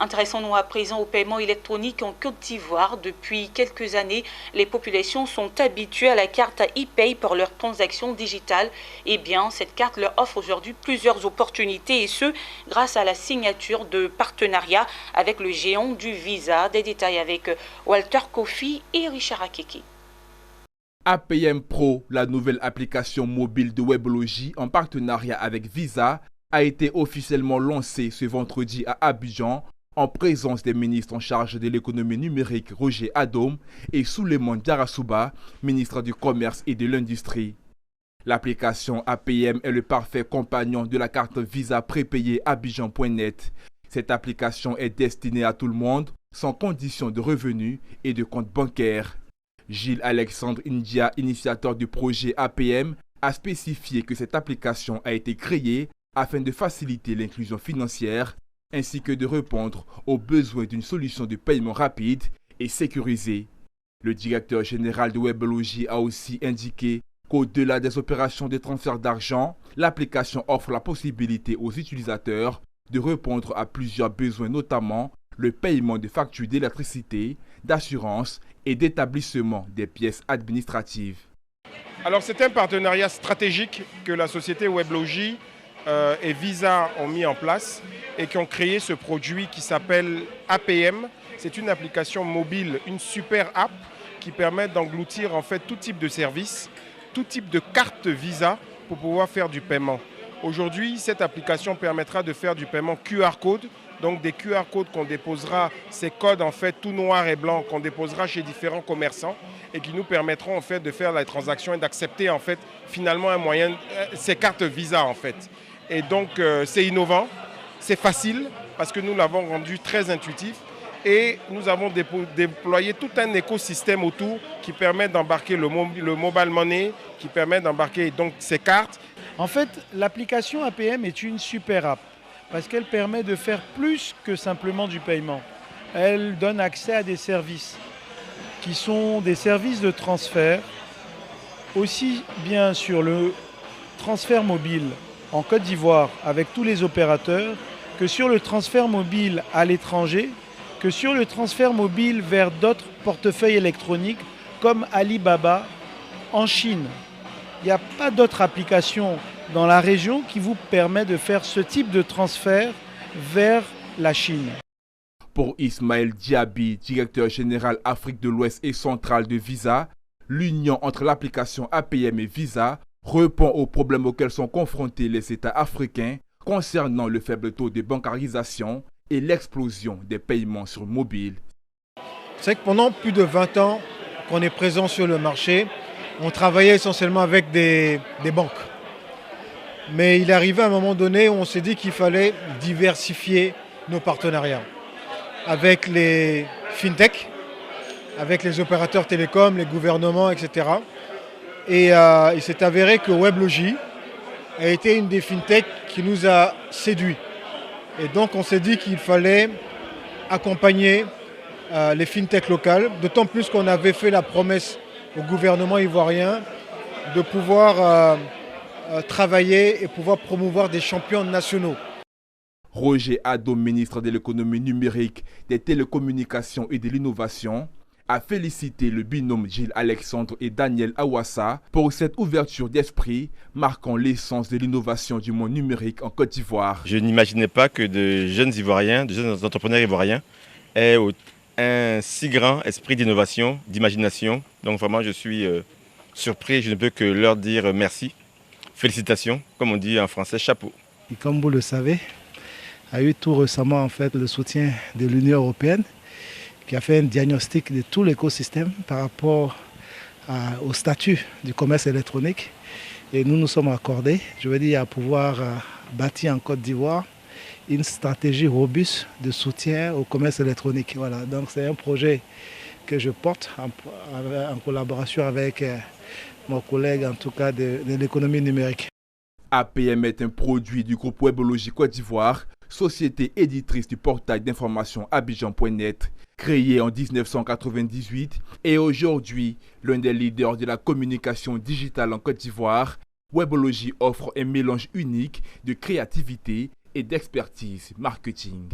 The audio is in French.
Intéressons-nous à présent au paiement électronique en Côte d'Ivoire. Depuis quelques années, les populations sont habituées à la carte e-pay pour leurs transactions digitales. Eh bien, cette carte leur offre aujourd'hui plusieurs opportunités et ce, grâce à la signature de partenariats avec le géant du Visa. Des détails avec Walter Kofi et Richard Akeke. APM Pro, la nouvelle application mobile de Weblogy en partenariat avec Visa, a été officiellement lancée ce vendredi à Abidjan en présence des ministres en charge de l'économie numérique Roger Adom et Souleymane Diarra-Souba, ministre du Commerce et de l'Industrie. L'application APM est le parfait compagnon de la carte Visa prépayée Abidjan.net. Cette application est destinée à tout le monde, sans condition de revenus et de compte bancaire. Gilles Alexandre India, initiateur du projet APM, a spécifié que cette application a été créée afin de faciliter l'inclusion financière ainsi que de répondre aux besoins d'une solution de paiement rapide et sécurisée. Le directeur général de Weblogy a aussi indiqué qu'au-delà des opérations de transfert d'argent, l'application offre la possibilité aux utilisateurs de répondre à plusieurs besoins, notamment le paiement de factures d'électricité, d'assurance et d'établissement des pièces administratives. Alors c'est un partenariat stratégique que la société Weblogy et Visa ont mis en place et qui ont créé ce produit qui s'appelle APM. C'est une application mobile, une super app qui permet d'engloutir en fait tout type de service, tout type de carte Visa pour pouvoir faire du paiement. Aujourd'hui, cette application permettra de faire du paiement QR code, donc des QR codes qu'on déposera, ces codes en fait tout noir et blanc qu'on déposera chez différents commerçants et qui nous permettront en fait de faire la transaction et d'accepter en fait finalement un moyen, ces cartes Visa en fait. Et donc c'est innovant, c'est facile parce que nous l'avons rendu très intuitif et nous avons déployé tout un écosystème autour qui permet d'embarquer le mobile money, qui permet d'embarquer donc ces cartes. En fait, l'application APM est une super app parce qu'elle permet de faire plus que simplement du paiement. Elle donne accès à des services qui sont des services de transfert, aussi bien sur le transfert mobile en Côte d'Ivoire avec tous les opérateurs, que sur le transfert mobile à l'étranger, que sur le transfert mobile vers d'autres portefeuilles électroniques comme Alibaba en Chine. Il n'y a pas d'autre application dans la région qui vous permet de faire ce type de transfert vers la Chine. Pour Ismaël Diaby, directeur général Afrique de l'Ouest et centrale de Visa, l'union entre l'application APM et Visa répond aux problèmes auxquels sont confrontés les États africains concernant le faible taux de bancarisation et l'explosion des paiements sur mobile. C'est que pendant plus de 20 ans qu'on est présent sur le marché, on travaillait essentiellement avec des banques. Mais il est arrivé à un moment donné où on s'est dit qu'il fallait diversifier nos partenariats avec les fintech, avec les opérateurs télécoms, les gouvernements, etc. Et il s'est avéré que Weblogy a été une des fintech qui nous a séduits. Et donc on s'est dit qu'il fallait accompagner les fintech locales, d'autant plus qu'on avait fait la promesse au gouvernement ivoirien de pouvoir travailler et pouvoir promouvoir des champions nationaux. Roger Adom, ministre de l'économie numérique, des télécommunications et de l'innovation, a félicité le binôme Gilles Alexandre et Daniel Awassa pour cette ouverture d'esprit marquant l'essence de l'innovation du monde numérique en Côte d'Ivoire. Je n'imaginais pas que de jeunes Ivoiriens, de jeunes entrepreneurs ivoiriens aient un si grand esprit d'innovation, d'imagination. Donc vraiment, je suis surpris, je ne peux que leur dire merci. Félicitations, comme on dit en français, chapeau. Et comme vous le savez, il y a eu tout récemment en fait, le soutien de l'Union européenne qui a fait un diagnostic de tout l'écosystème par rapport au statut du commerce électronique. Et nous nous sommes accordés, je veux dire, à pouvoir bâtir en Côte d'Ivoire une stratégie robuste de soutien au commerce électronique. Voilà, donc c'est un projet que je porte en collaboration avec mon collègue, en tout cas, de l'économie numérique. APM est un produit du groupe Weblogy Côte d'Ivoire, société éditrice du portail d'information Abidjan.net, créé en 1998 et aujourd'hui l'un des leaders de la communication digitale en Côte d'Ivoire. Weblogy offre un mélange unique de créativité et d'expertise marketing.